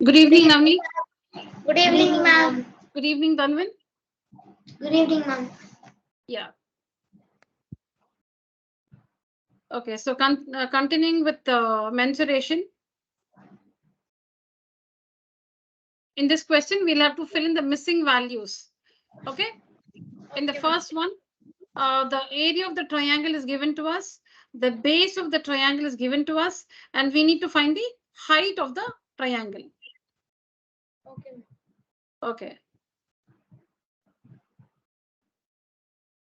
Good evening, Navneet. Good evening, ma'am. Good evening, Danvin. Good evening, ma'am. Yeah. Okay, so continuing with mensuration. In this question, we'll have to fill in the missing values. Okay. In the first one, the area of the triangle is given to us. The base of the triangle is given to us. And we need to find the height of the triangle. Okay. Okay.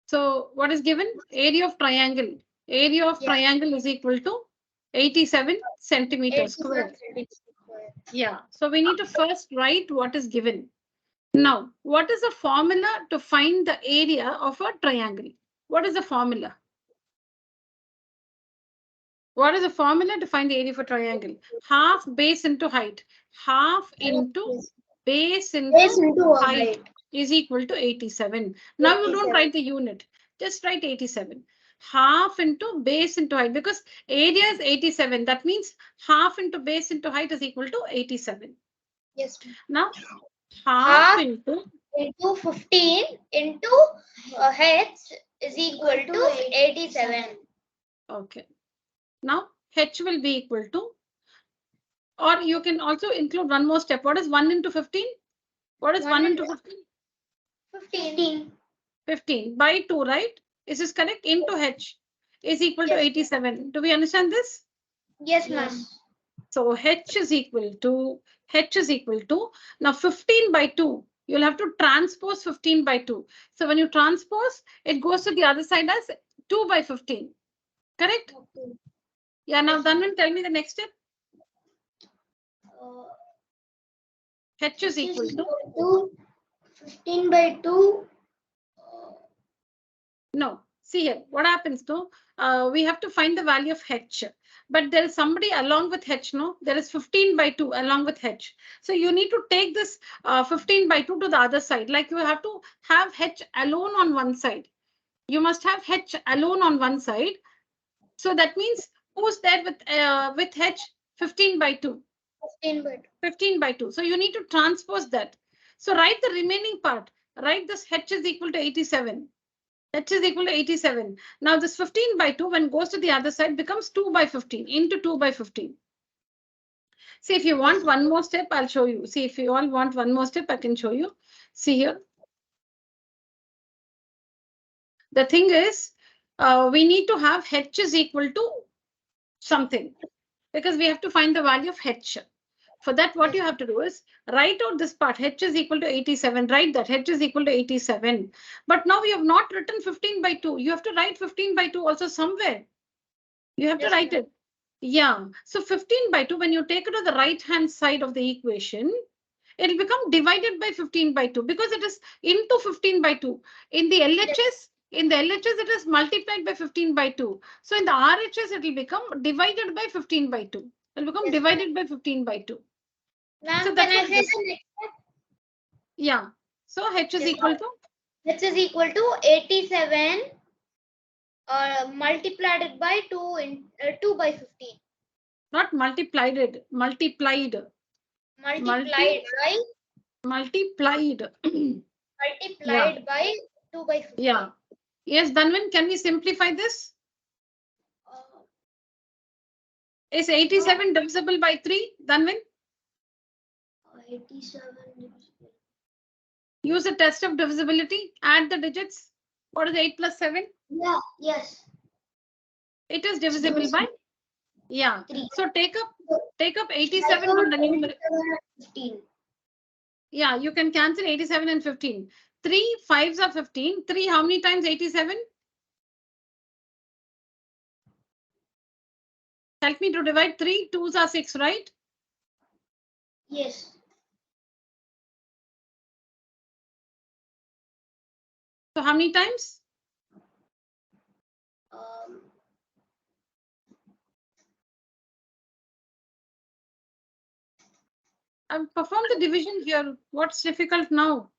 So what is given? Area of triangle. Area of triangle is equal to 87 centimeters square. Yeah. So we need to first write what is given. Now, what is the formula to find the area of a triangle? What is the formula? What is the formula to find the area of a triangle? Half base into height. Half into base into height is equal to 87. Now you don't write the unit. Just write 87. Half into base into height because area is 87. That means half into base into height is equal to 87. Yes. Now half into 15 into h is equal to 87. Okay. Now h will be equal to, or you can also include one more step. What is 1 into 15? What is 1 into 15? 15. 15 by 2, right? Is this correct? Into h is equal to 87. Do we understand this? Yes, ma'am. So h is equal to, now 15 by 2. You'll have to transpose 15 by 2. So when you transpose, it goes to the other side as 2 by 15. Correct? Okay. Yeah, now Dhanvan, tell me the next step. H is equal to 15 by 2. No, see here, what happens to, we have to find the value of h, but there is somebody along with h, no? There is 15 by 2 along with h. So you need to take this 15 by 2 to the other side. Like you have to have h alone on one side. You must have h alone on one side. So that means who's there with h? 15 by 2. 15 by 2. 15 by 2. So you need to transpose that. So write the remaining part. Write this h is equal to 87. H is equal to 87. Now this 15 by 2 when goes to the other side becomes 2 by 15 into 2 by 15. See, if you want one more step, I'll show you. See, if you all want one more step, I can show you. See here. The thing is, we need to have h is equal to something because we have to find the value of h. For that, what you have to do is write out this part. H is equal to 87. Write that h is equal to 87. But now we have not written 15 by 2. You have to write 15 by 2 also somewhere. You have to write it. Yeah. So 15 by 2, when you take it to the right hand side of the equation, it will become divided by 15 by 2 because it is into 15 by 2. In the LHS, it is multiplied by 15 by 2. So in the RHS, it will become divided by 15 by 2. It will become divided by 15 by 2. Ma'am, So can I say the next step? Yeah. So H is equal to? H is equal to 87 multiplied it by 2 by 15. Not multiplied it. Multiplied. Multiplied by? Multiplied. Multiplied by 2 by 15. Yeah. Yes, Dhanvan, can we simplify this? Is 87 divisible by 3, Dhanvan? 87 divisible. Use a test of divisibility. Add the digits. What is 8 plus 7? Yeah, yes. It is divisible by? Yeah. 3. So take up 87 on the numerator. 15. Yeah, you can cancel 87 and 15. 3 5s are 15. 3 how many times 87? Help me to divide 3. 2s are 6, right? Yes. So how many times? I've performed the division here. What's difficult now?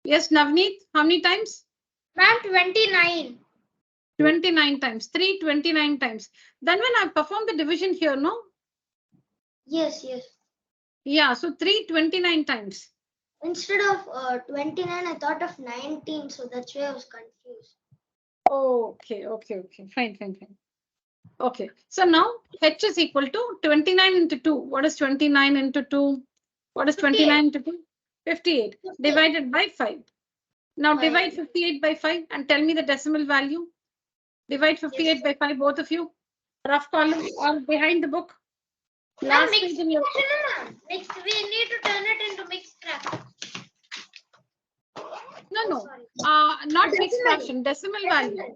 Yes, Navneet, how many times? Ma'am, 29. 29 times. 3 29 times. Then when I perform the division here, no? Yes, yes. Yeah, so 3 29 times. Instead of 29, I thought of 19, so that's why I was confused. Okay. Fine. Okay. So now H is equal to 29 into 2. What is 29 into 2? What is 29 into 2? 58 divided by 5. Now divide 58 by 5 and tell me the decimal value. Divide 58 by 5, both of you. Rough column or behind the book. Last page in your... Next, we need to turn it into mixed fraction. No. Not mixed fraction. Decimal value.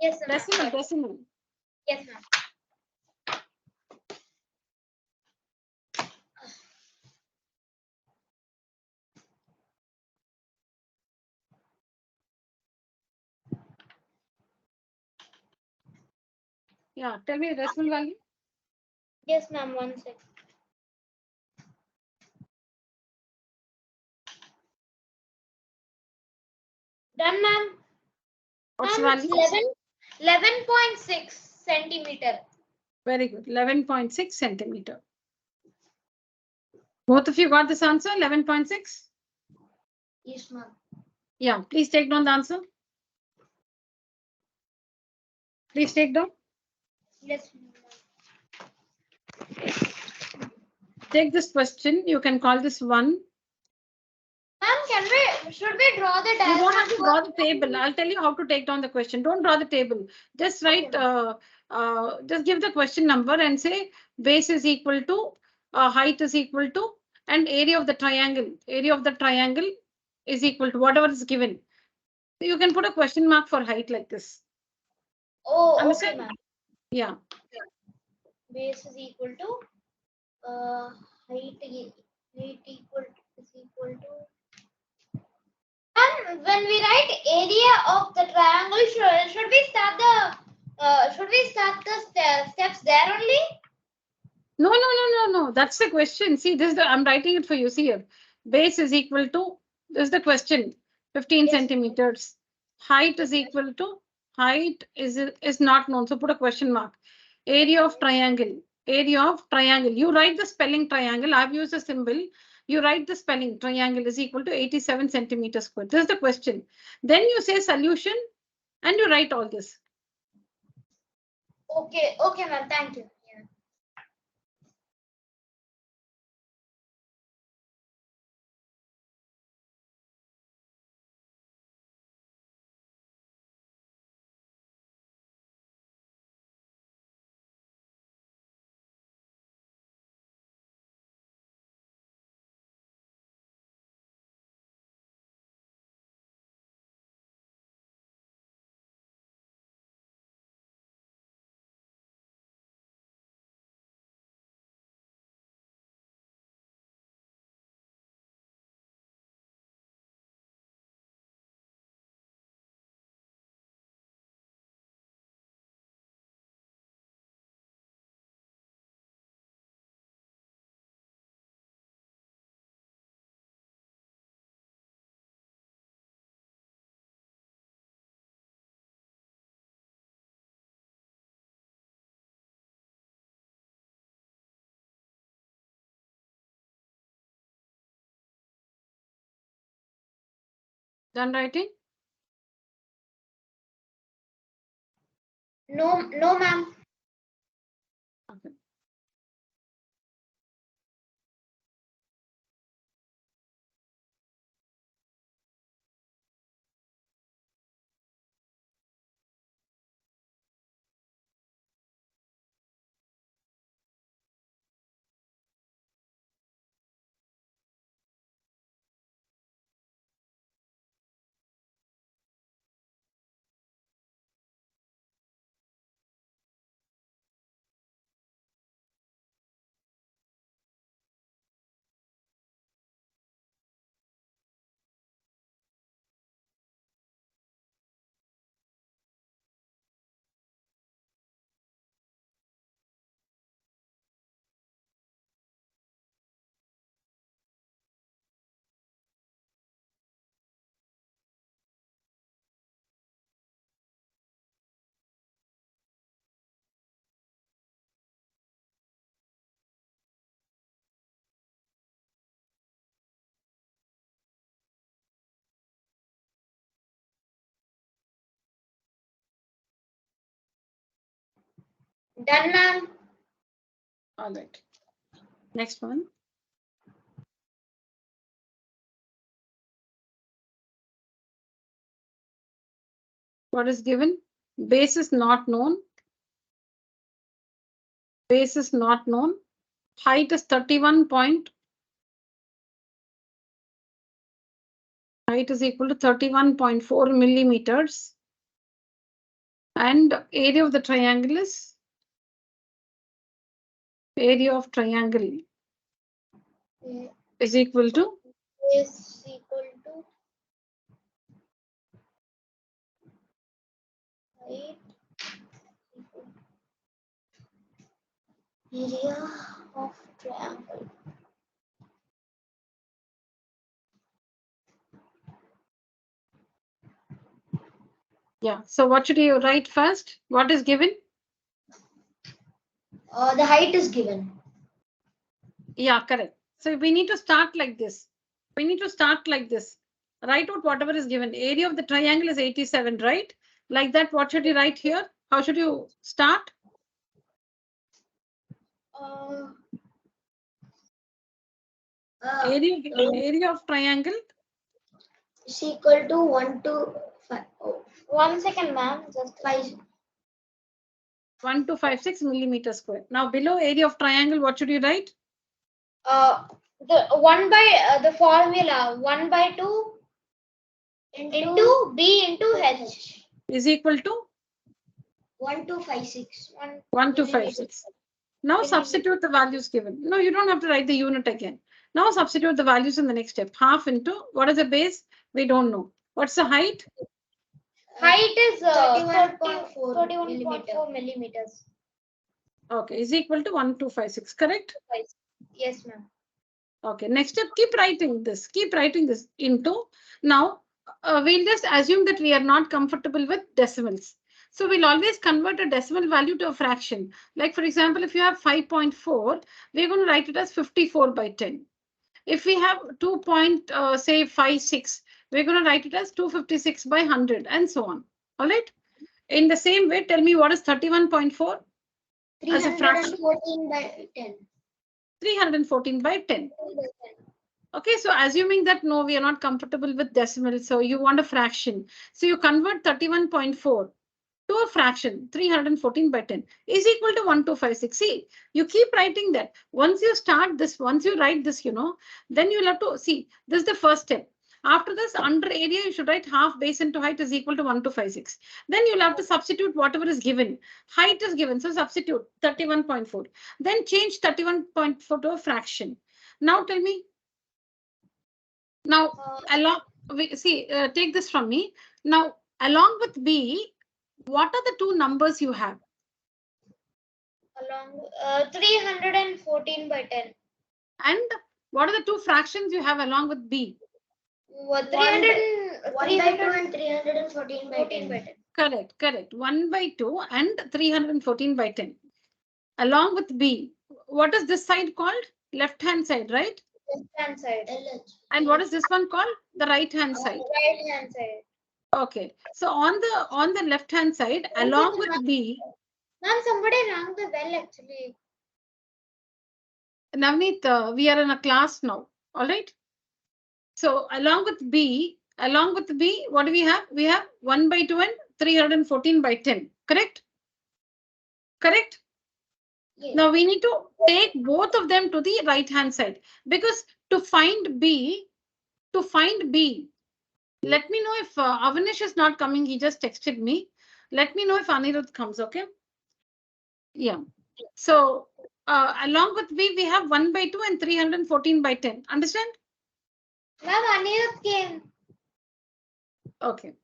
Yes, ma'am. Decimal. Yes, ma'am. Yeah, tell me the decimal value. Yes, ma'am. 1 second. Done, ma'am. What's the value? 11.6 centimeter. Very good. 11.6 centimeter. Both of you got this answer? 11.6? Yes, ma'am. Yeah, please take down the answer. Please take down. Yes, ma'am. Take this question. You can call this 1. Ma'am, should we draw the diagram? You don't have to draw the table. I'll tell you how to take down the question. Don't draw the table. Just write, just give the question number and say base is equal to, height is equal to, and area of the triangle. Area of the triangle is equal to whatever is given. You can put a question mark for height like this. Oh, Understand? okay, ma'am. Yeah. Base is equal to height is equal to. And when we write area of the triangle, should we start the steps there only? No. That's the question. See, I'm writing it for you. See here. Base is equal to, this is the question, 15 centimeters. Height is equal to, height is not known. So put a question mark. Area of triangle. You write the spelling triangle. I've used a symbol. You write the spelling triangle is equal to 87 centimeters square. This is the question. Then you say solution and you write all this. Okay, ma'am. Thank you. Done writing? No, ma'am. Okay. Done, ma'am. All right. Next one. What is given? Base is not known. Base is not known. Height is 31 point. Height is equal to 31.4 millimeters. And area of the triangle is area of triangle is equal to Is equal to height area of triangle. yeah. So what should you write first? What is given? The height is given. Yeah, correct. So we need to start like this. We need to start like this. Write out whatever is given. Area of the triangle is 87, right? Like that, what should you write here? How should you start? Area of triangle is equal to 1 to 5. Oh. 1 second, ma'am. Just 5. 1256 millimeter square. Now below area of triangle, what should you write? The 1 by the formula 1 by 2 into B into H Is equal to 1256. 1256. Now substitute the values given. No, you don't have to write the unit again. Now substitute the values in the next step. Half into what is the base? We don't know. What's the height? Height is 31.4 millimeters. Okay, is equal to 1256, correct? Yes, ma'am. Okay, next step, keep writing this. Keep writing this into. Now, we'll just assume that we are not comfortable with decimals. So we'll always convert a decimal value to a fraction. Like for example, if you have 5.4, we're going to write it as 54 by 10. If we have 2.56, we're going to write it as 256 by 100 and so on. All right. In the same way, tell me what is 31.4 as a fraction? 314 by 10. 314 by 10. Okay, so assuming that no, we are not comfortable with decimal, so you want a fraction. So you convert 31.4 to a fraction, 314 by 10 is equal to 1256. See, you keep writing that. Once you start this, once you write this, then you'll have to see, this is the first step. After this, under area, you should write half base into height is equal to 1256. Then you'll have to substitute whatever is given. Height is given, so substitute 31.4. Then change 31.4 to a fraction. Now tell me, now take this from me. Now, along with B, what are the two numbers you have? Along 314 by 10. And what are the two fractions you have along with B? 300 by 2 and 314 by 10. Correct. 1 by 2 and 314 by 10. Along with B, what is this side called? Left-hand side, right? Left-hand side. And what is this one called? The right-hand side. Right-hand side. Okay. So on the left-hand side, along with B. Ma'am, somebody rang the bell actually. Navneet, we are in a class now. All right. So along with B, what do we have? We have 1 by 2 and 314 by 10. Correct? Correct? Yes. Now we need to take both of them to the right hand side because to find B, let me know if Avanish is not coming. He just texted me. Let me know if Anirudh comes, okay? Yeah. So along with B, we have 1 by 2 and 314 by 10. Understand? Ma'am, Anirudh came. Okay.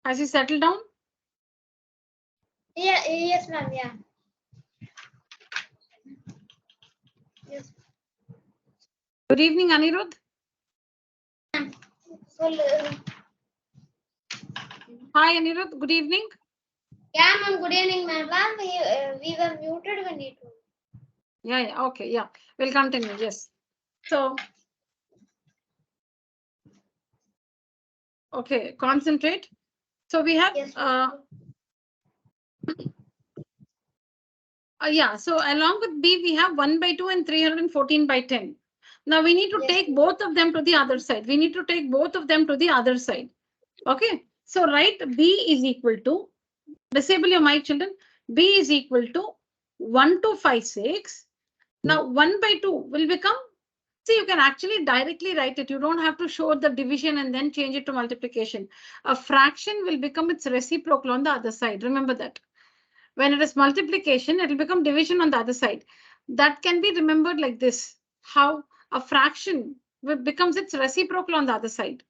Has he settled down? Yeah, yes, ma'am. Yeah. Yes. Good evening, Anirudh. ma'am. Hi, Anirudh. Good evening. Yeah, ma'am. Good evening, ma'am. Ma'am, we were muted when it was. Yeah. Okay. Yeah. We'll continue. Yes. So, okay. Concentrate. So we have. Yes, Yeah. So along with B, we have 1 by 2 and 314 by 10. Now we need to yes, take both of them to the other side. We need to take both of them to the other side. Okay. So write B is equal to, disable your mic, children. B is equal to 1256. Now 1 by 2 will become, see, you can actually directly write it. You don't have to show the division and then change it to multiplication. A fraction will become its reciprocal on the other side. Remember that. When it is multiplication, it will become division on the other side. That can be remembered like this. How a fraction becomes its reciprocal on the other side.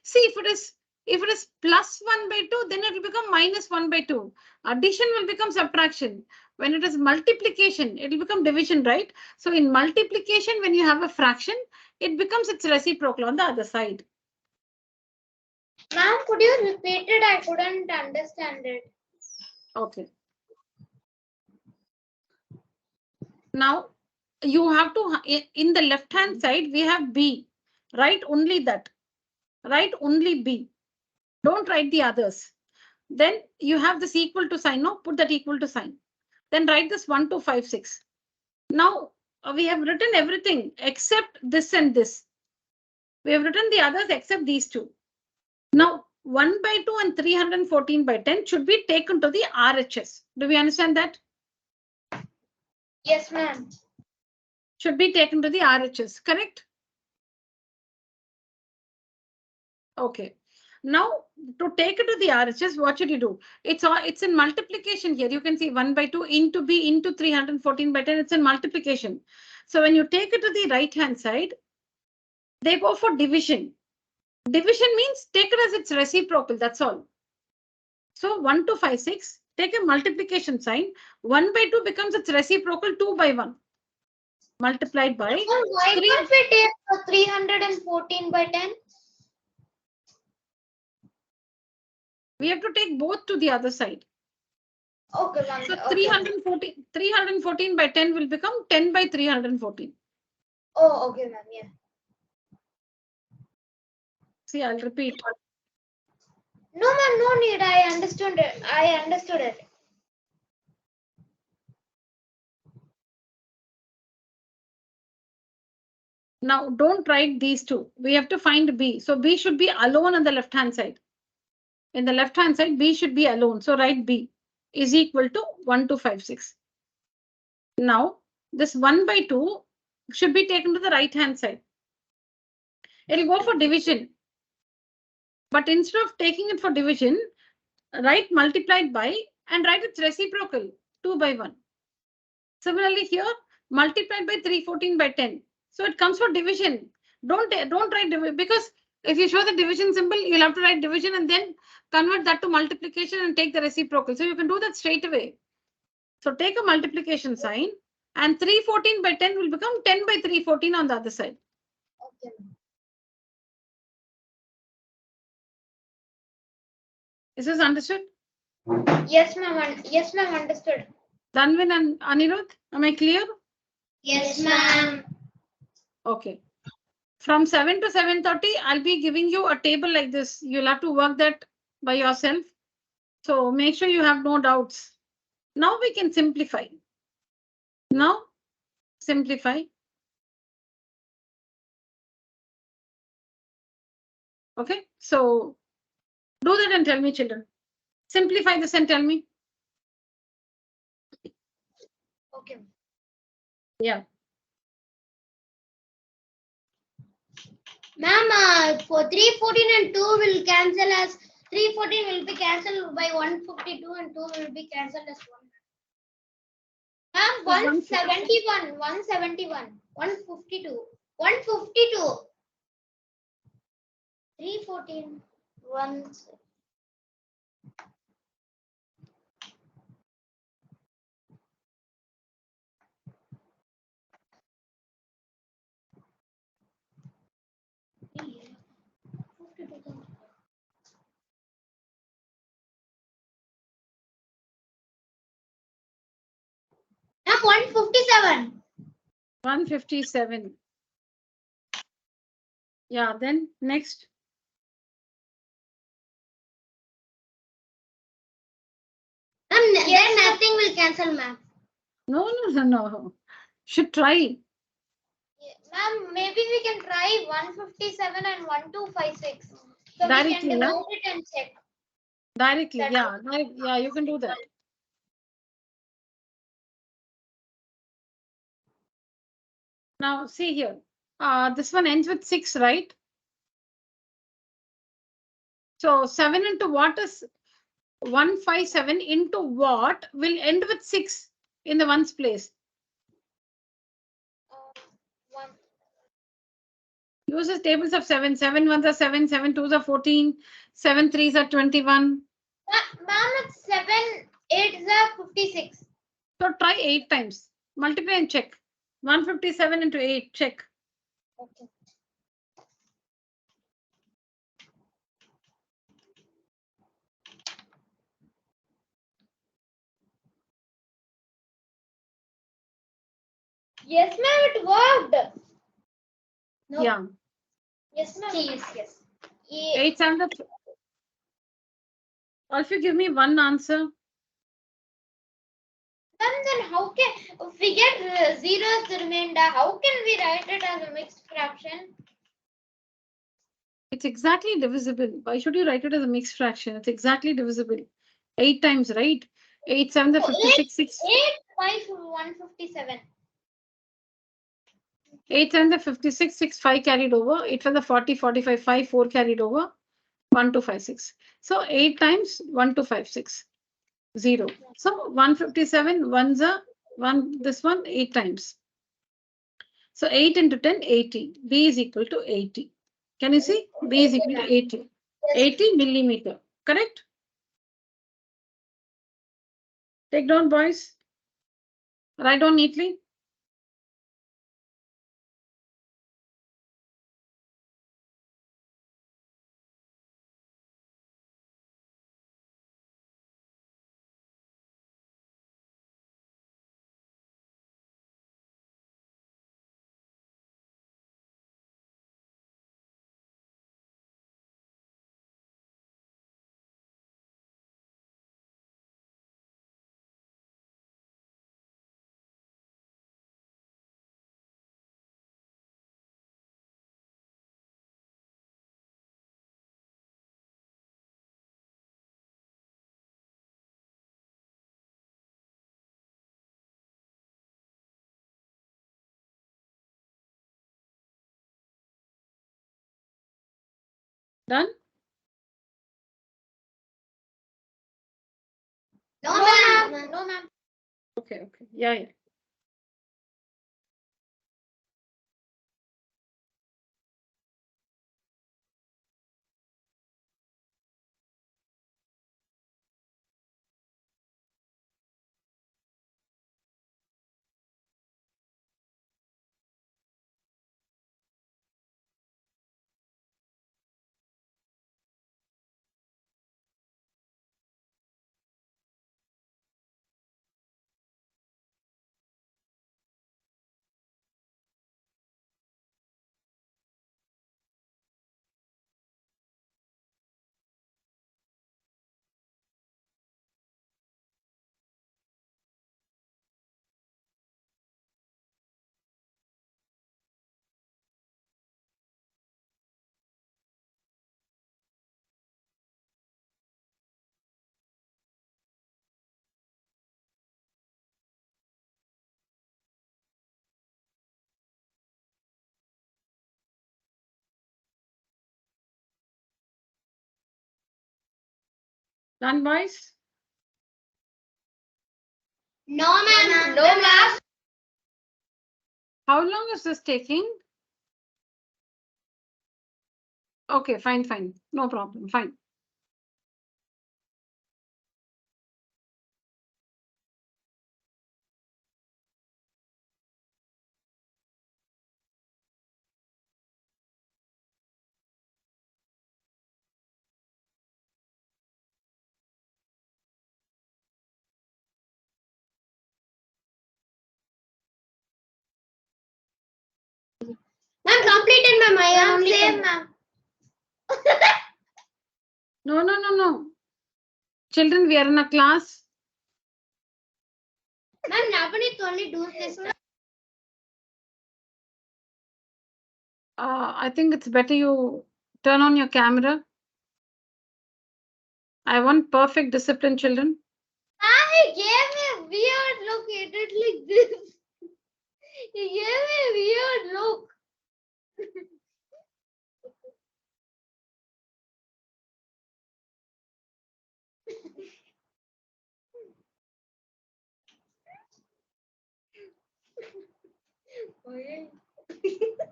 See, if it is plus 1 by 2, then it will become minus 1 by 2. Addition will become subtraction. When it is multiplication, it will become division, right? So in multiplication, when you have a fraction, it becomes its reciprocal on the other side. ma'am, could you repeat it? I couldn't understand it. Okay. Now, you have to, in the left-hand side, we have B. Write only that. Write only B. Don't write the others. Then you have this equal to sign. No, put that equal to sign. Then write this 1256. Now we have written everything except this and this. We have written the others except these two. Now 1 by 2 and 314 by 10 should be taken to the RHS. Do we understand that? Yes, ma'am. Should be taken to the RHS, correct? Okay. Now to take it to the RHS, what should you do? It's in multiplication here. You can see 1 by 2 into B into 314 by 10. It's in multiplication. So when you take it to the right hand side, they go for division. Division means take it as its reciprocal. That's all. So 1256, take a multiplication sign. 1 by 2 becomes its reciprocal 2 by 1 multiplied by Why 3. can't we take 314 by 10? We have to take both to the other side. Okay, ma'am. So Okay. 314 by 10 will become 10 by 314. Oh, okay, ma'am. Yeah. See, I'll repeat. No, ma'am. No need. I understood it. I understood it. Now, don't write these two. We have to find B. So B should be alone on the left-hand side. In the left-hand side, B should be alone. So write B is equal to 1256. Now, this 1 by 2 should be taken to the right-hand side. It will go for division. But instead of taking it for division, write multiplied by and write its reciprocal, 2 by 1. Similarly here, multiplied by 314 by 10. So it comes for division. Don't write division, because if you show the division symbol, you'll have to write division and then convert that to multiplication and take the reciprocal. So you can do that straight away. So take a multiplication sign and 314 by 10 will become 10 by 314 on the other side. Okay. Is this understood? Yes, ma'am. Yes, ma'am. Understood. Dhanvin and Anirudh, am I clear? Yes, ma'am. Okay. From 7 to 7:30, I'll be giving you a table like this. You'll have to work that by yourself. So make sure you have no doubts. Now we can simplify. Now simplify. Okay. So do that and tell me, children. Simplify this and tell me. Okay. Yeah. Ma'am, for 314 and 2 will cancel as 314 will be cancelled by 152 and 2 will be cancelled as 1. Ma'am, 171, 171, 152, 152, 314, 1. 157. 157. Yeah, then next. Then nothing will cancel, ma'am. No. Should try. Ma'am, maybe we can try 157 and 1256. So Directly, we can yeah? divide it and check. Directly, That yeah. Yeah, you can do that. Now, see here. This one ends with 6, right? So 7 into what is 157 into what will end with 6 in the ones place? one. Uses tables of 7. 7 ones are 7, 7 twos are 14, 7 threes are 21. Ma'am, it's 7 8s are 56. So try 8 times. Multiply and check. 157 into 8, check. Okay. Yes, ma'am, it worked. No. Yeah. Yes, ma'am. Yes. 8 times the. Or if you give me one answer. Then how can, if we get zeros the remainder, how can we write it as a mixed fraction? It's exactly divisible. Why should you write it as a mixed fraction? It's exactly divisible. 8 times, right? 8 7 56. 8 by 157. 8 7 56, 6 5 carried over. 8 for the 40 45 5 4 carried over. 1 2 5 6. So 8 times 1 2 5 6. 0. So 157 ones are 1. This one 8 times. So 8 into 10 80. B is equal to 80. Can you see? B is equal to 80. 80 millimeter. Correct? Take down, boys. Write down neatly. Done? No, ma'am. No, ma'am. Okay. Yeah. Done, boys? No, ma'am. No, ma'am. How long is this taking? Okay, fine. No problem. Fine. I only same, ma'am. No. Children, we are in a class. Ma'am, Navneet only do this. I think it's better you turn on your camera. I want perfect discipline, children. He gave me a weird look. He did like this. He gave me a weird look.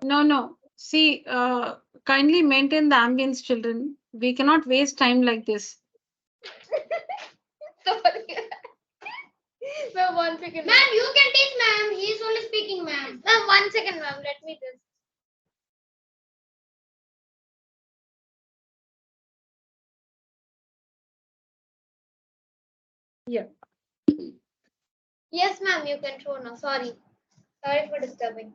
No. See, kindly maintain the ambience, children. We cannot waste time like this. Sorry. Ma'am, 1 second. Ma'am, you can teach, ma'am. He is only speaking, ma'am. Ma'am, 1 second, ma'am. Let me just. Yeah. Yes, ma'am. You can show now. Sorry for disturbing.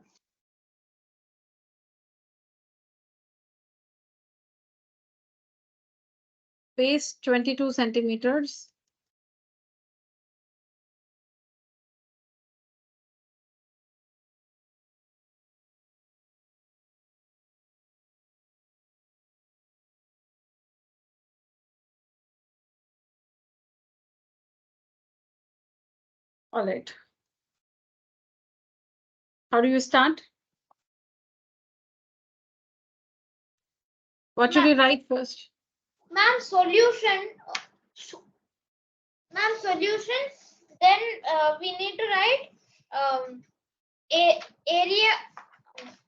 Base 22 centimeters. All right. How do you start? What should you write first? Ma'am, solution. Ma'am, solution. Then we need to write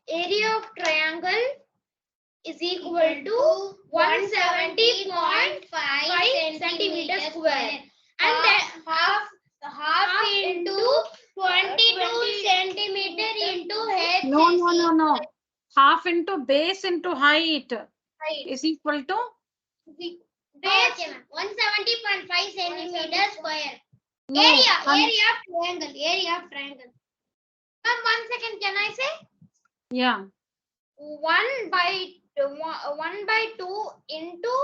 area of triangle is equal to 170.5 centimeters square, and then half into 22 centimeter into h. No. Half into base into height is equal to? Base 170.5 centimeters square. No. Area of triangle. Ma'am, 1 second, can I say? Yeah. 1 by 2 into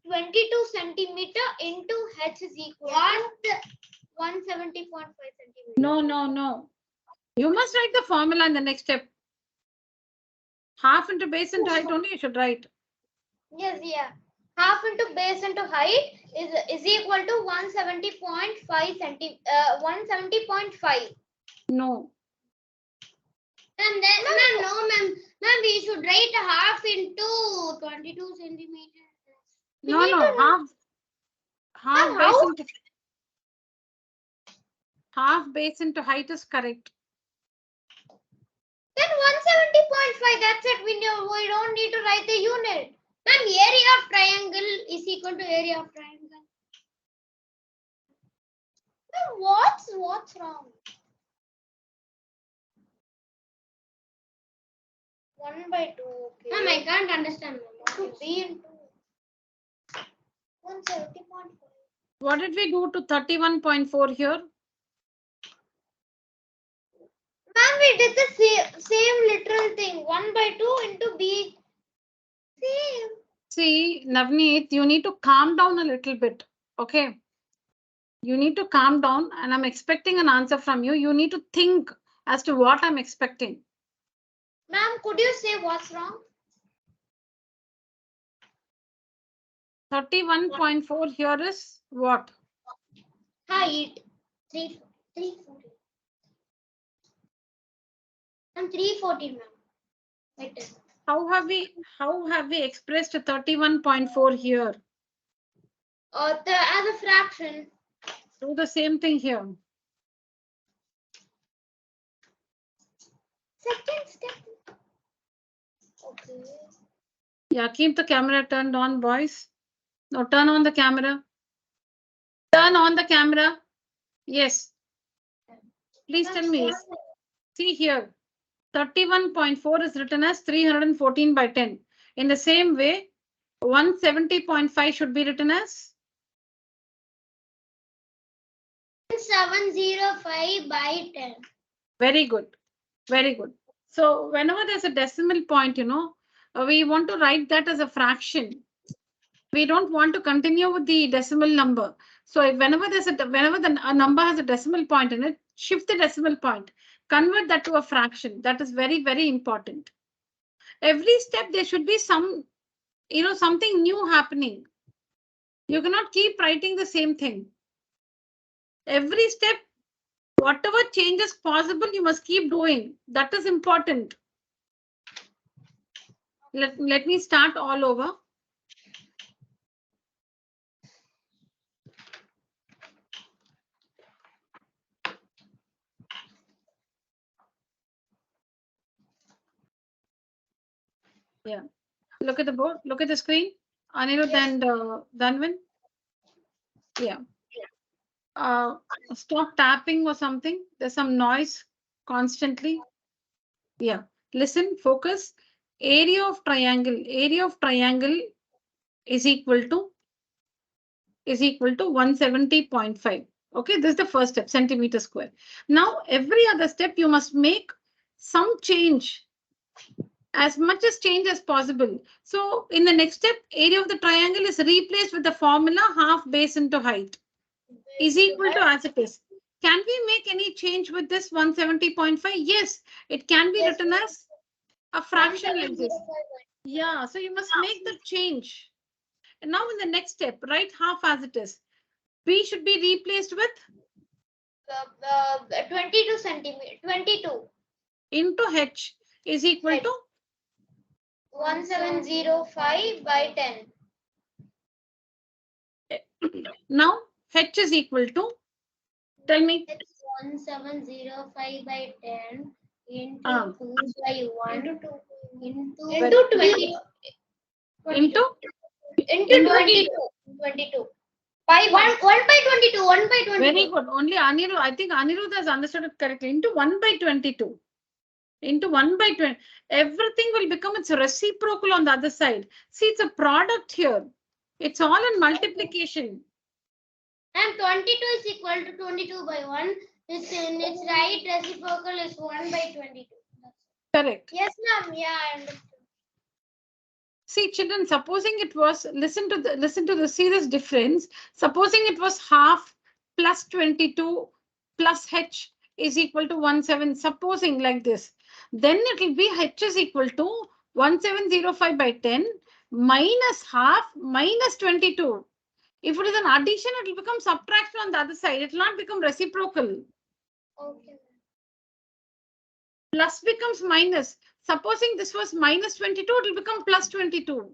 22 centimeter into h is equal to 170.5 centimeter. No. You must write the formula in the next step. Half into base into height only you should write. Yes, yeah. Half into base into height is equal to 170.5 170.5. No. And then, ma'am, we should write half into 22 centimeters. No. Half base into height is correct. Then 170.5, that's it. We don't need to write the unit. Ma'am, area of triangle is equal to area of triangle. Ma'am, what's wrong? 1 by 2. Okay. Ma'am, I can't understand. To be into 170.5. What did we do to 31.4 here? Ma'am, we did the same literal thing. 1 by 2 into b. Same. See, Navneet, you need to calm down a little bit. Okay. You need to calm down, and I'm expecting an answer from you. You need to think as to what I'm expecting. Ma'am, could you say what's wrong? 31.4 here is what? Height. 340. And 340, ma'am. Like that. How have we expressed 31.4 here? As a fraction. Do the same thing here. Second step. Okay. Yeah, keep the camera turned on, boys. Now turn on the camera. Turn on the camera. Yes. Please tell me. See here. 31.4 is written as 314 by 10. In the same way, 170.5 should be written as 705 by 10. Very good. So whenever there's a decimal point, we want to write that as a fraction. We don't want to continue with the decimal number. So whenever a number has a decimal point in it, shift the decimal point, convert that to a fraction. That is very, very important. Every step there should be some, something new happening. You cannot keep writing the same thing. Every step, whatever changes possible, you must keep doing. That is important. Let me start all over. Yeah. Look at the board. Look at the screen. Anirudh and Dhanvin. Yeah. Stop tapping or something. There's some noise constantly. Yeah. Listen, focus. Area of triangle. Area of triangle is equal to 170.5. Okay, this is the first step, centimeter square. Now, every other step you must make some change, as much as change as possible. So in the next step, area of the triangle is replaced with the formula half base into height is equal to as it is. Can we make any change with this 170.5? Yes, it can be written as a fraction like this. Yeah, so you must make the change. And now in the next step, write half as it is. B should be replaced with 22 centimeter, 22 into H is equal to 1705 by 10. now H is equal to, tell me. It's 1705 by 10 into 2 by 1 into 20 Into 22. 22. By 1 by 22. 1 by 22. Very good. Only Anirudh, I think Anirudh has understood it correctly. Into 1 by 22. Into 1 by 20. Everything will become its reciprocal on the other side. See, it's a product here. It's all in multiplication. And 22 is equal to 22 by 1. Its right reciprocal is 1 by 22. Correct. Yes, ma'am. Yeah, I understood. See, children, supposing it was, listen to the see this difference. Supposing it was half plus 22 plus H is equal to 17. Supposing like this, then it will be H is equal to 1705 by 10 minus half minus 22. If it is an addition, it will become subtraction on the other side. It will not become reciprocal. Okay. Plus becomes minus. Supposing this was minus 22, it will become plus 22. Okay.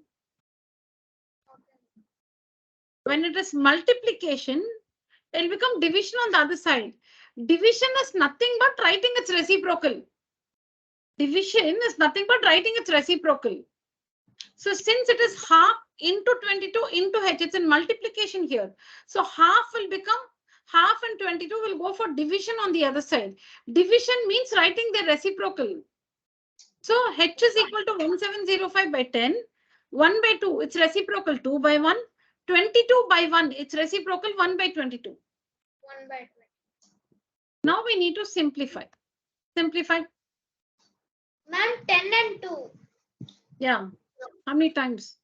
When it is multiplication, it will become division on the other side. Division is nothing but writing its reciprocal. Division is nothing but writing its reciprocal. So since it is half into 22 into H, it's in multiplication here. So half will become half and 22 will go for division on the other side. Division means writing the reciprocal. So H is equal to 1705 by 10. 1 by 2, it's reciprocal 2 by 1. 22 by 1, it's reciprocal 1 by 22. 1 by 20. Now we need to simplify. Simplify. Ma'am, 10 and 2. Yeah. How many times?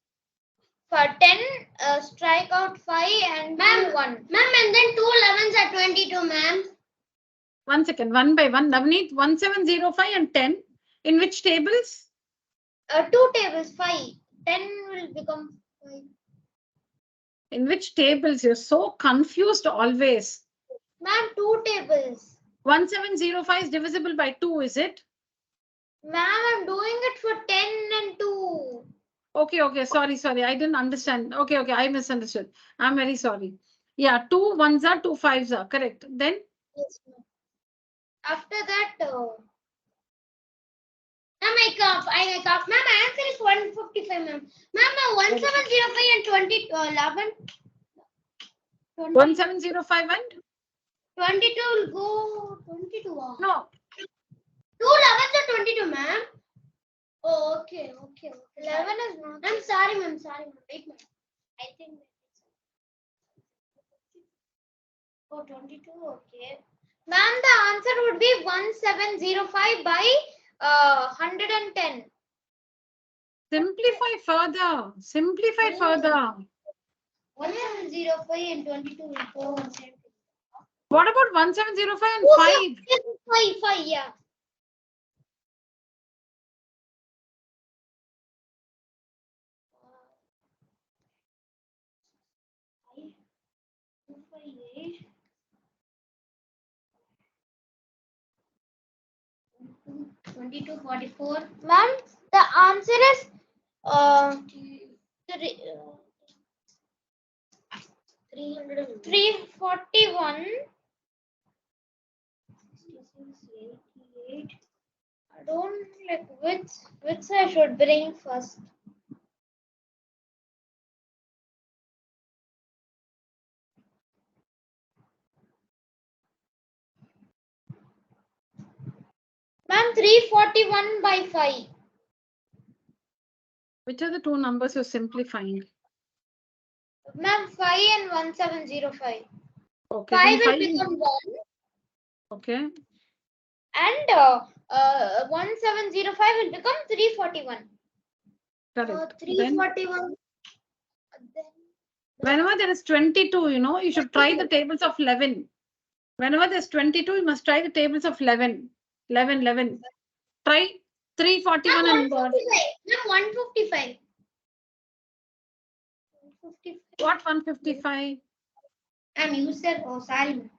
For 10, strike out 5 and 1. Ma'am, and then 2 11s are 22, ma'am. 1 second. 1 by 1. Navneet, 1705 and 10. In which tables? 2 tables, 5. 10 will become 5. In which tables? You're so confused always. Ma'am, 2 tables. 1705 is divisible by 2, is it? Ma'am, I'm doing it for 10 and 2. Okay. Sorry. I didn't understand. Okay. I misunderstood. I'm very sorry. Yeah, 2 1s are 2 5s are correct. Then? Yes, ma'am. After that, I got. Ma'am, answer is 155, ma'am. Ma'am, 1705 and 11. 1705 and? 22 will go 22. No. 2 11s are 22, ma'am. Oh, okay. 11 is not. I'm sorry, ma'am. Wait, ma'am. I think. Oh, 22. Okay. Ma'am, the answer would be 1705 by 110. Simplify further. Simplify further. 1705 and 22 will go 170. What about 1705 and 5? 5, yeah. Twenty-two 44. Ma'am, the answer is three, 341. 88. I don't like which I should bring first. Ma'am, 341 by 5. Which are the two numbers you're simplifying? Ma'am, 5 and 1705. Okay. 5 will 5 become 1 Okay. and 1705 will become 341. Correct. 341. Whenever there is 22, you should try the tables of 11. Whenever there's 22, you must try the tables of 11. 11. Try 341 and 155. what 155? And you said, oh, sorry.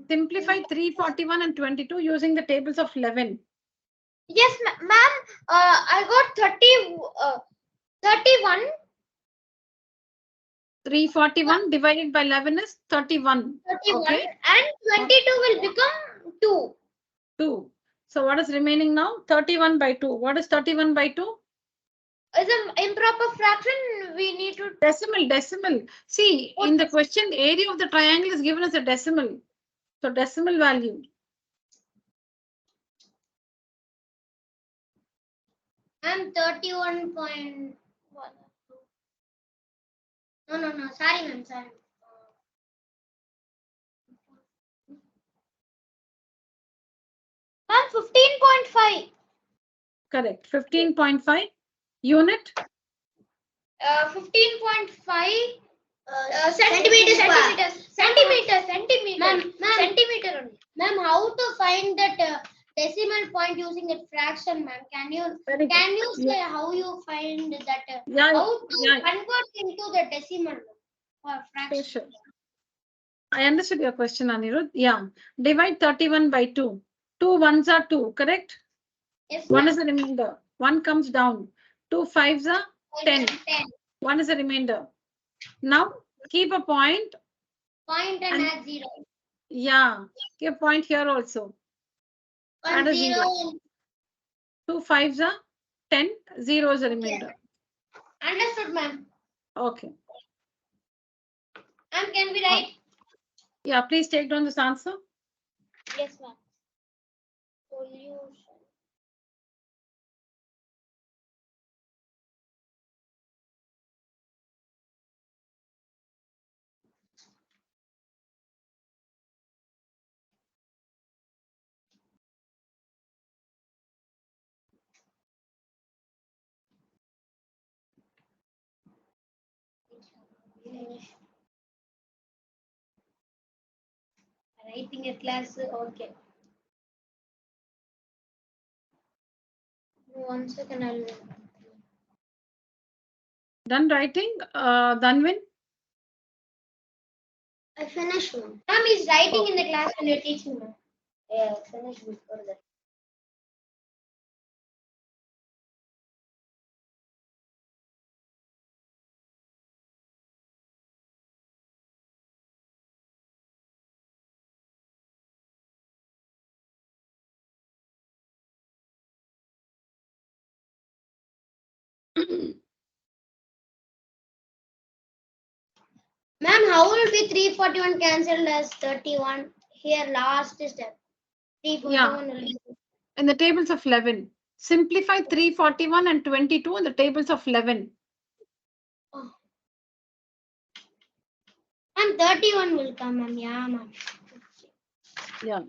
Simplify 341 and 22 using the tables of 11. Yes, ma'am. I got 31. 341 divided by 11 is 31. 31 Okay. and 22 will become 2. 2. So what is remaining now? 31 by 2. What is 31 by 2? Is an improper fraction. We need to decimal. See, in the question, the area of the triangle is given as a decimal. So decimal value. I'm 31.1. No. Sorry, ma'am. Sorry. Ma'am, 15.5. Correct. 15.5 unit. 15.5 centimeters. Ma'am, centimeter only. Ma'am, how to find that decimal point using a fraction, ma'am? Can you say how you find that? How to convert into the decimal or fraction? Sure. I understood your question, Anirudh. Yeah. Divide 31 by 2. 2 ones are 2, correct? Yes, 1 is the remainder. 1 comes down. 2 5s are 10. 1 is the remainder. Now keep a point. Point and add 0. Yeah. Keep a point here also. Add a 0. 2 5s are 10. 0 is the remainder. Understood, ma'am. Okay. Ma'am, can we write? Yeah, please take down this answer. Yes, ma'am. Solution. Writing a class, okay. 1 second, I'll. Done writing? Dhanvin? I finished, ma'am. Ma'am is writing in the class when you're teaching, ma'am. Yeah, I finished before that. Ma'am, how will be 341 cancelled as 31? Here, last step. 341 will be. In the tables of 11. Simplify 341 and 22 in the tables of 11. Oh. And 31 will come, ma'am. Yeah, ma'am. Yeah.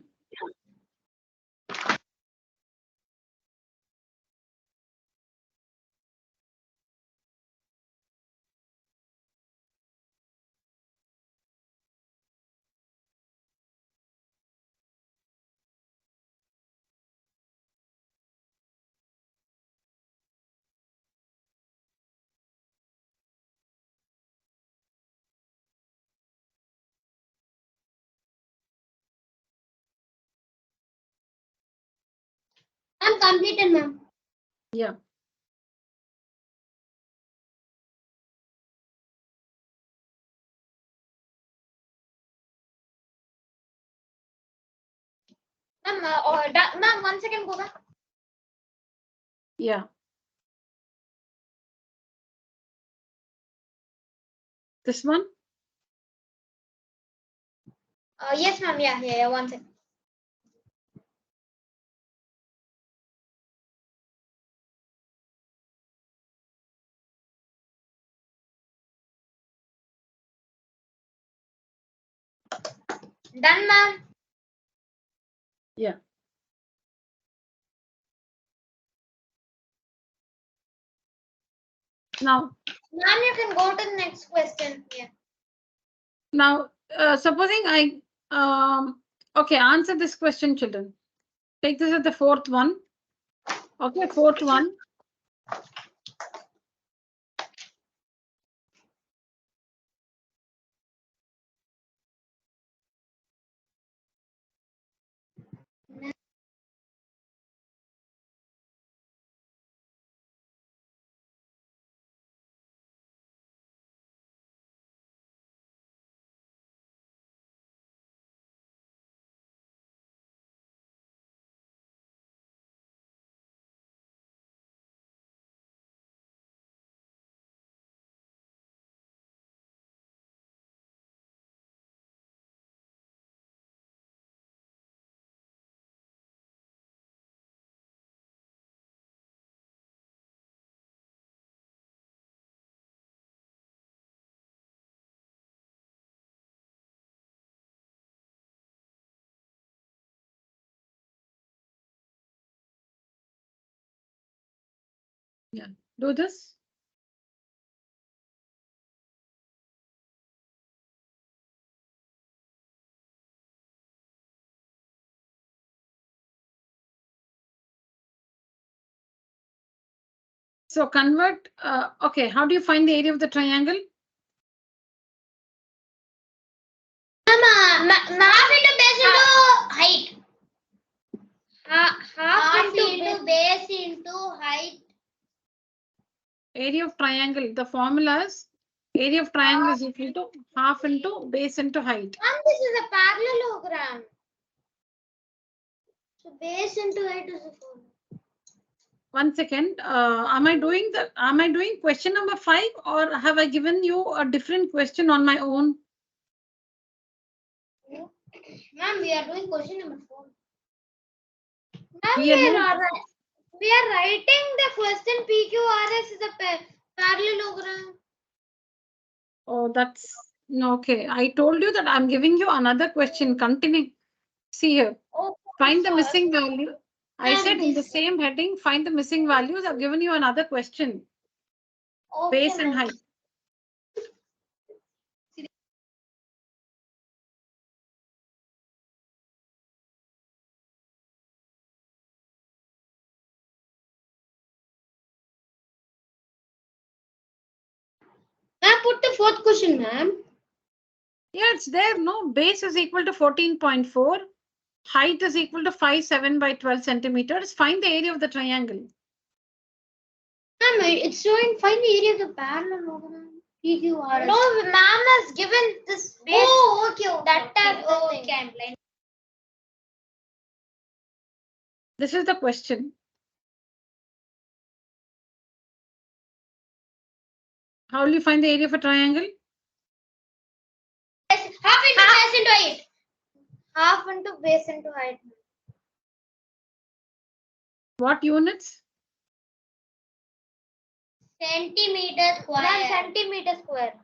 I'm completed, ma'am. Yeah. Ma'am, 1 second, go back. Yeah. This one? Yes, ma'am. Yeah. 1 second. Done, ma'am. Yeah. Now, Ma'am, you can go to the next question. Yeah. now, supposing okay, answer this question, children. Take this as the fourth one. Okay, fourth one. Yeah, do this. So convert, okay, how do you find the area of the triangle? Ma'am, half into base into height. Half into base into height. Area of triangle, the formula is area of triangle is equal to half into base into height. Ma'am, this is a parallelogram. So base into height is a formula. 1 second. Am I doing question number 5 or have I given you a different question on my own? Ma'am, we are doing question number 4. We are We are writing the question PQRS is a parallelogram. Oh, that's no, okay. I told you that I'm giving you another question. Continue. See here. Oh, Find the sorry. missing value. I Ma'am, said in the this- same heading, find the missing values. I've given you another question. Okay, Base and ma'am. height. Ma'am, put the fourth question, ma'am. Yeah, it's there. No, base is equal to 14.4. Height is equal to 5.7 by 12 centimeters. Find the area of the triangle. Ma'am, it's showing find the area of the parallelogram. PQRS. No, ma'am has given this base. Oh, okay. That time. Okay, I'm blind. This is the question. How will you find the area of a triangle? Half into base into height. Half into base into height. What units? Centimeter square. Ma'am, centimeter square.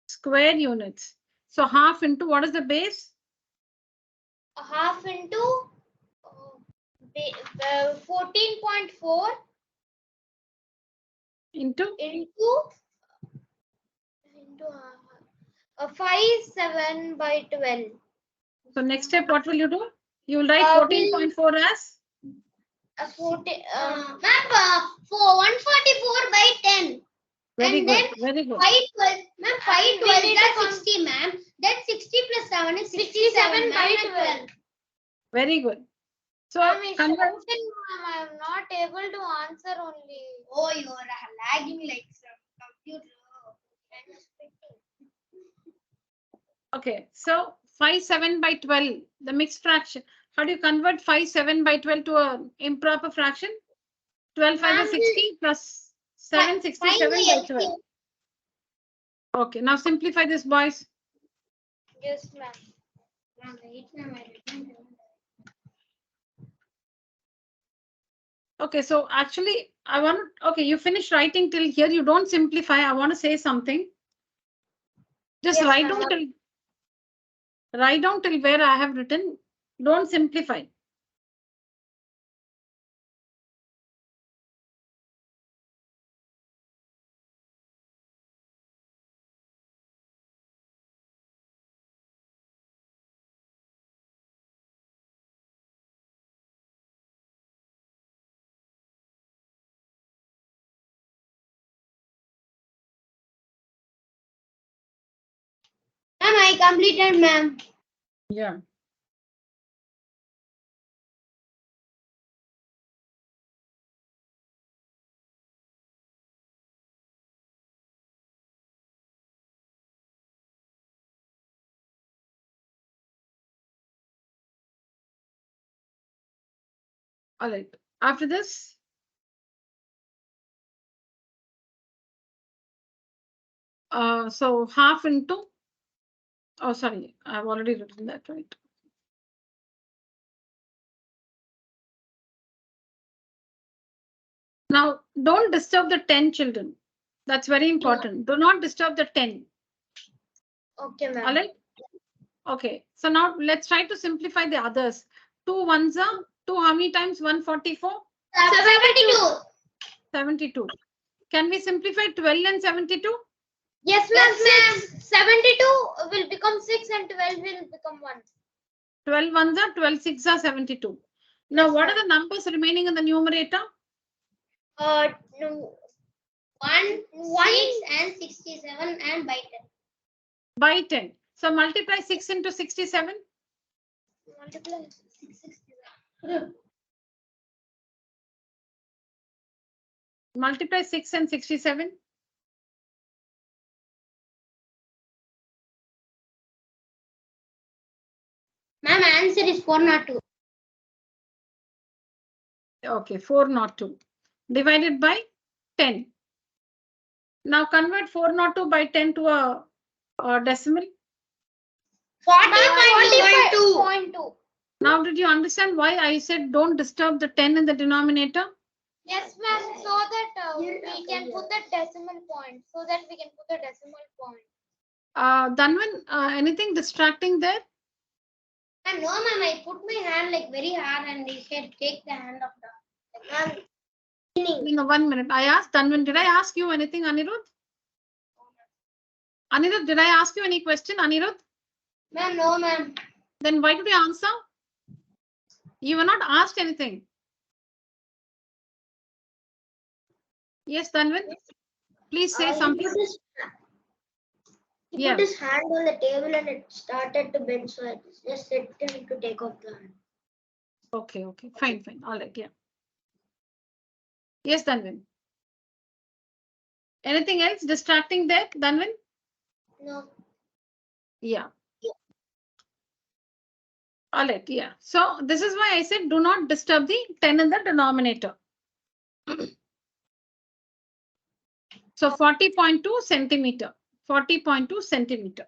Square units. So half into what is the base? Half into 14.4 Into? into 5.7 by 12. So next step, what will you do? You will write 14.4 as? 40, ma'am, for 144 by 10. Very And good. then Very good. 512, ma'am, 512, that's 60, ma'am. Then 60 plus 7 is 67 by 12. Very good. So Ma'am, it's convert. shouting, ma'am. I'm not able to answer only. Oh, you are lagging like some computer. Okay, so 5 7 by 12, the mixed fraction. How do you convert 5 7 by 12 to an improper fraction? 12 5 is 60 plus 7 67 by 12. Okay, now simplify this, boys. Yes, ma'am. Ma'am, wait, ma'am. I didn't. Okay, so actually, I want, okay, you finish writing till here. You don't simplify. I want to say something. Just Yes, write ma'am. down till where I have written. Don't simplify. Ma'am, I completed, ma'am. Yeah. All right. After this, so half into, oh, sorry, I've already written that, right? Now, don't disturb the 10 children. That's very important. Do not disturb the 10. Okay, All ma'am. right. Okay. So now let's try to simplify the others. 2 ones are 2 how many times? 144? 72. 72. Can we simplify 12 and 72? Yes, ma'am. 72 will become 6 and 12 will become 1. 12 ones are 12 6 are 72. Now, Yes, what ma'am. are the numbers remaining in the numerator? No, 1, 6 and 67 and by 10. By 10. So multiply 6 into 67. Multiply 667. Multiply 6 and 67. Ma'am, answer is 402. Okay, 402. Divided by 10. Now convert 402 by 10 to a decimal. 40.2. Now, did you understand why I said don't disturb the 10 in the denominator? Yes, ma'am. So that we can put the decimal point. So that we can put the decimal point. Dhanvan, anything distracting there? Ma'am, no, ma'am. I put my hand like very hard and they said take the hand of the. Ma'am. No, 1 minute. I asked Dhanvan, did I ask you anything, Anirudh? Anirudh, did I ask you any question, Anirudh? Ma'am, no, ma'am. Then why did you answer? You were not asked anything. Yes, Dhanvan, please say something. He put his hand on the table and it started to bend, so I just said to him to take off the hand. Okay, fine. All right, yeah. Yes, Dhanvan. Anything else distracting there, Dhanvan? No. Yeah. All right, yeah. So this is why I said do not disturb the 10 in the denominator. So 40.2 centimeter. 40.2 centimeter.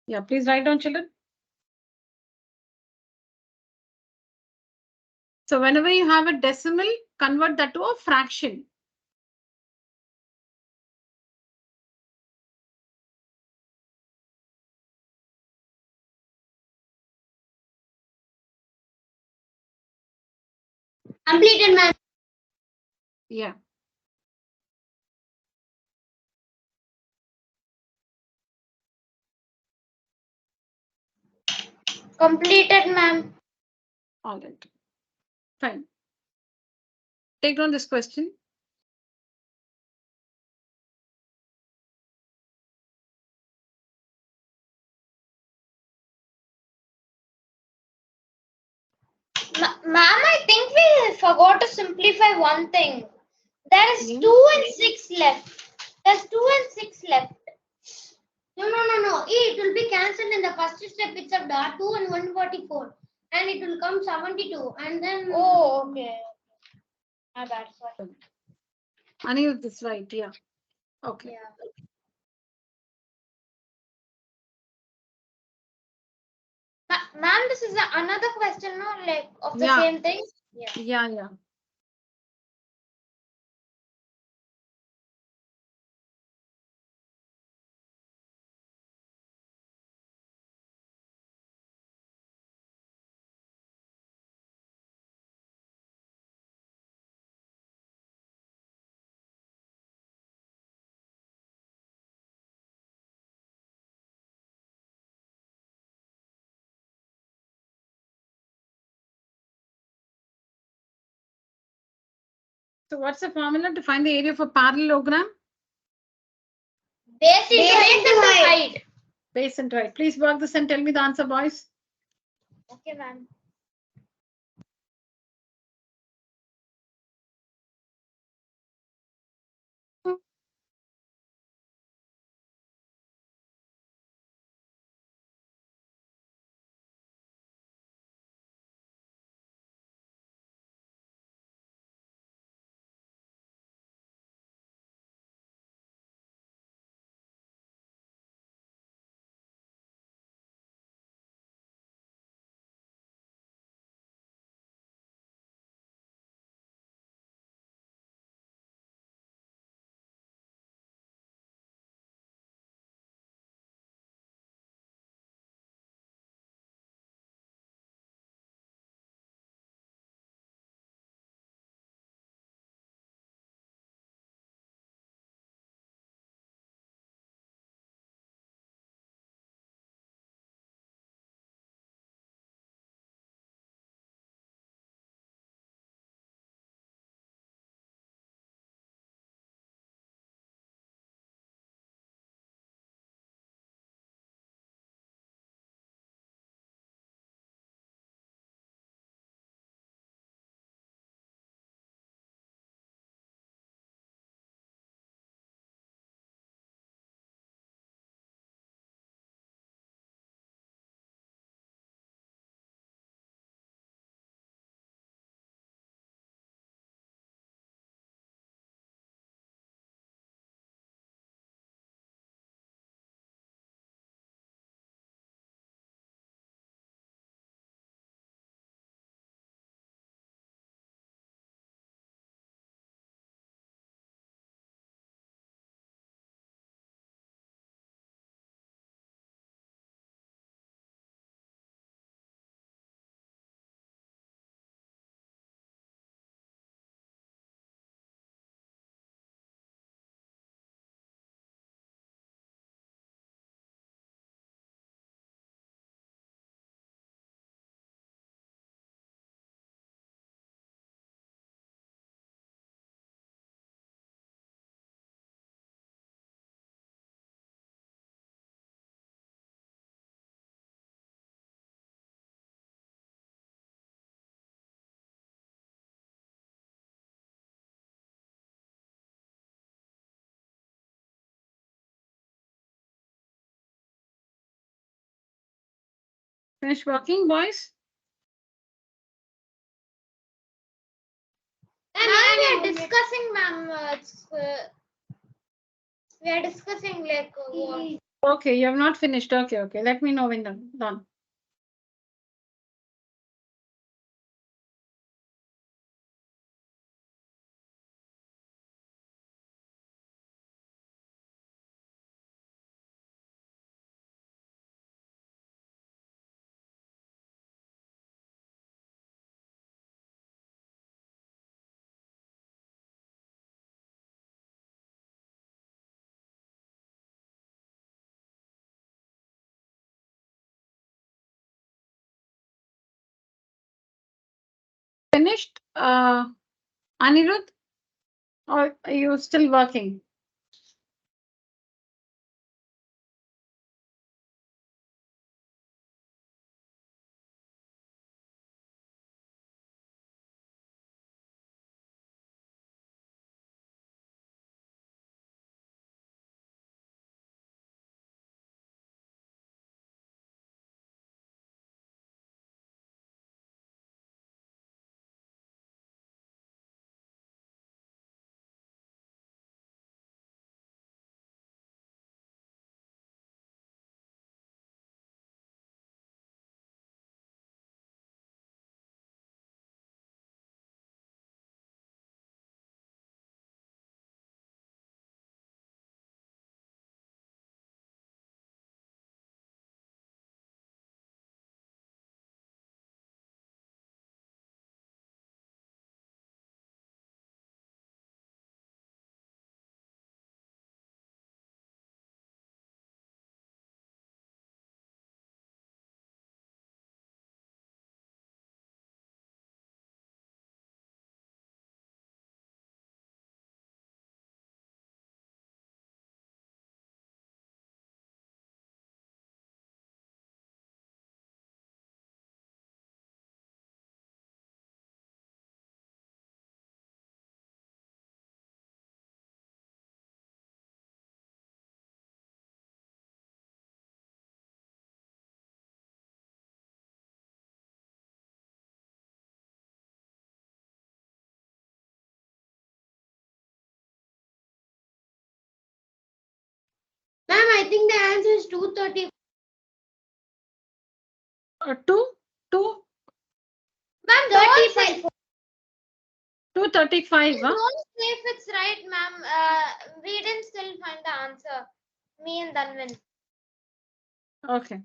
Yeah, please write down, children. So whenever you have a decimal, convert that to a fraction. Completed, ma'am. Yeah. Completed, ma'am. All right. Fine. Take down this question. Ma'am, I think we forgot to simplify one thing. There is 2 and 6 left. There's 2 and 6 left. No. It will be cancelled in the first step itself. 2 and 144. And it will come 72. And then. Oh, okay. My bad. Sorry. Anirudh is right. Yeah. Okay. Yeah. Ma'am, this is another question, no? Like of the same thing? Yeah. So what's the formula to find the area of a parallelogram? Base into height. Base into height. Please work this and tell me the answer, boys. Okay, ma'am. Finish working, boys? Ma'am, we are discussing, ma'am. We are discussing like what? Okay, you have not finished. Okay. Let me know when done. Finished, Anirudh? Or are you still working? think the answer is 230. 2 Ma'am, 35. 235. Huh? Don't say if it's right, ma'am. We didn't still find the answer. Me and Dhanvin. Okay.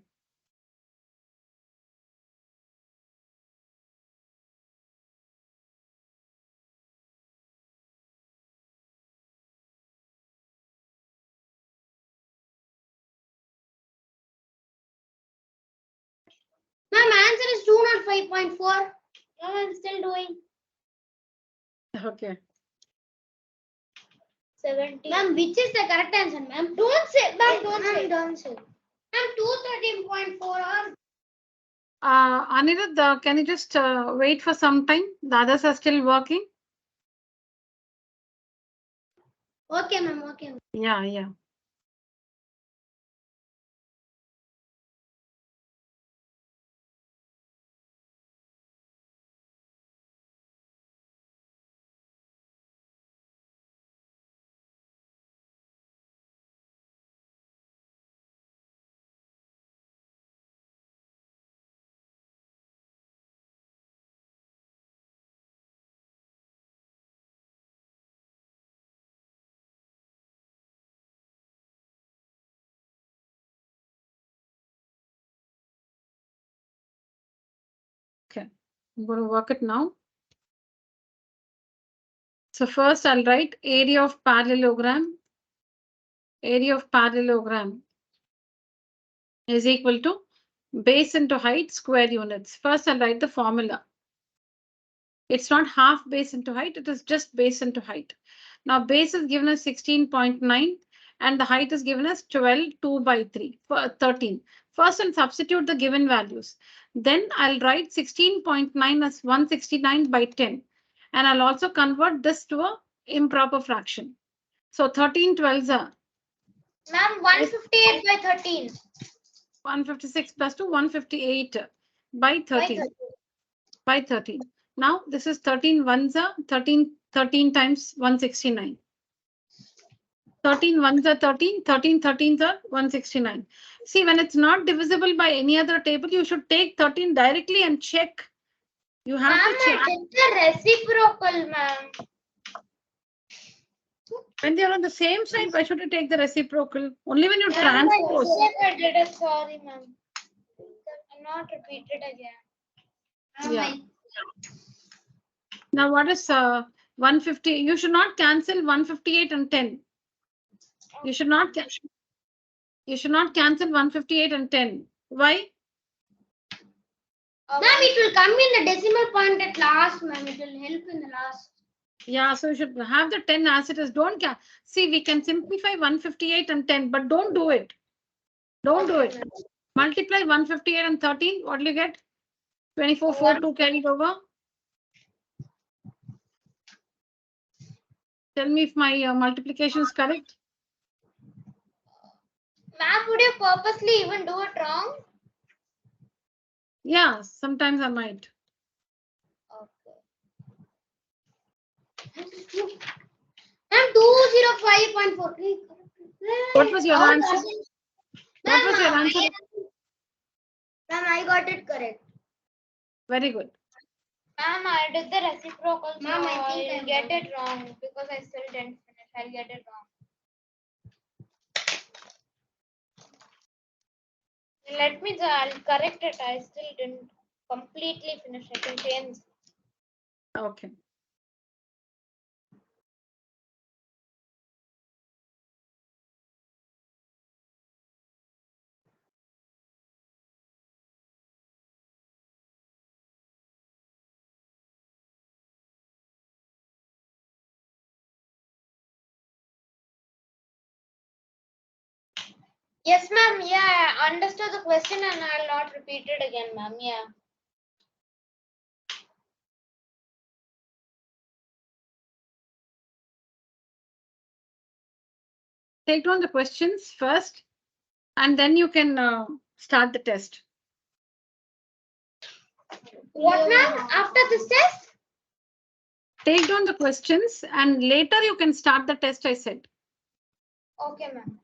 Ma'am, answer is 205.4. I'm still doing. Okay. 70. Ma'am, which is the correct answer, ma'am? Don't say, ma'am, don't say. Ma'am, 213.4 or. Anirudh, can you just wait for some time? The others are still working. Okay, ma'am, okay. Yeah. Okay. I'm going to work it now. So first I'll write area of parallelogram. Area of parallelogram is equal to base into height square units. First I'll write the formula. It's not half base into height, it is just base into height. Now base is given as 16.9 and the height is given as 12, 2 by 3, 13. First I'll substitute the given values. Then I'll write 16.9 as 169 by 10. And I'll also convert this to a improper fraction. So 13 12s are. Ma'am, 158 by 13. 156 plus 2, 158 by 13. By 13. Now this is 13 ones are 13 times 169. 13 ones are 13, 13 13s are 169. See, when it's not divisible by any other table, you should take 13 directly and check. You have to check. I did the reciprocal, ma'am. When they are on the same side, why should you take the reciprocal? Only when you transpose. I did it. Sorry, ma'am. Cannot repeat it again. Yeah. Now what is 150? You should not cancel 158 and 10. You should not cancel 158 and 10. Why? Ma'am, it will come in the decimal point at last, ma'am. It will help in the last. Yeah, so you should have the 10 as it is. Don't see, we can simplify 158 and 10, but don't do it. Don't do it. Multiply 158 and 13. What will you get? 24, 4, 2 carried over. Tell me if my multiplication is correct. Ma'am, would you purposely even do it wrong? Yeah, sometimes I might. Okay. Ma'am, 205.4. What was your answer? What was your answer? Ma'am, I got it correct. Very good. Ma'am, I did the reciprocal, so I think I'll get it wrong because I still didn't finish. I'll get it wrong. I'll correct it. I still didn't completely finish. I can change. Okay. Yes, ma'am. Yeah, I understood the question and I'll not repeat it again, ma'am. Yeah. Take down the questions first, and then you can start the test. What, ma'am? After this test? Take down the questions, and later you can start the test, I said. Okay, ma'am.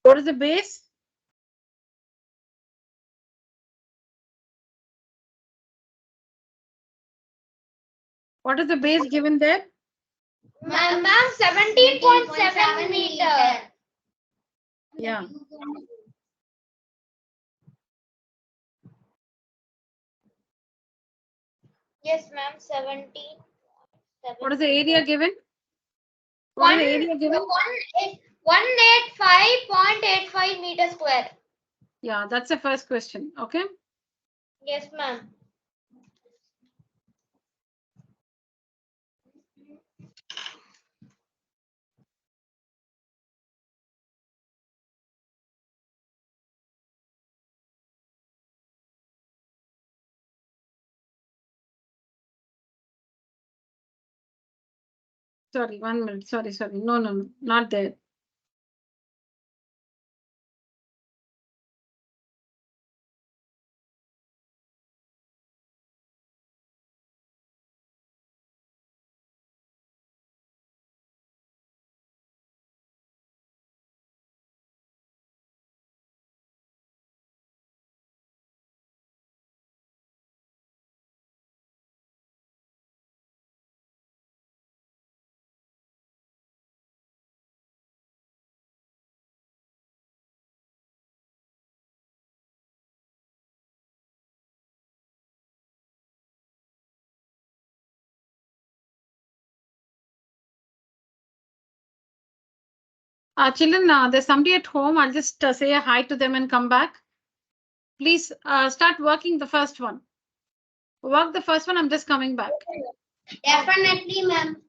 What is the base? What is the base given there? Ma'am, 17.7 meter. Yeah. Yes, ma'am, 17. What is the area given? What is the area given? 185.85 meter square. Yeah, that's the first question. Okay. Yes, ma'am. Sorry, 1 minute. Sorry. No, not there. Children, there's somebody at home. I'll just say a hi to them and come back. Please start working the first one. Work the first one. I'm just coming back. Definitely, ma'am.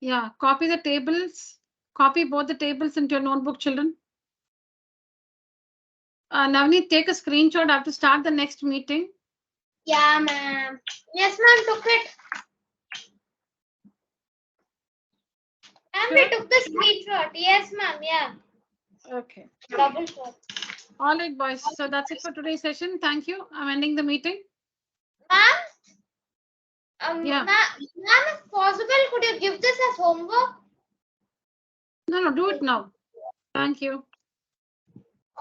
Yeah, copy the tables. Copy both the tables into your notebook, children. Navneet, take a screenshot. I have to start the next meeting. Yeah, ma'am. Yes, ma'am, took it. Ma'am, Sure. we took the screenshot. Yes, ma'am. Yeah. Okay. Double shot. All right, boys. So that's it for today's session. Thank you. I'm ending the meeting. Ma'am, Yeah. ma'am, if possible, could you give this as homework? No, do it now. Thank you.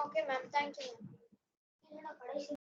Okay, ma'am. Thank you.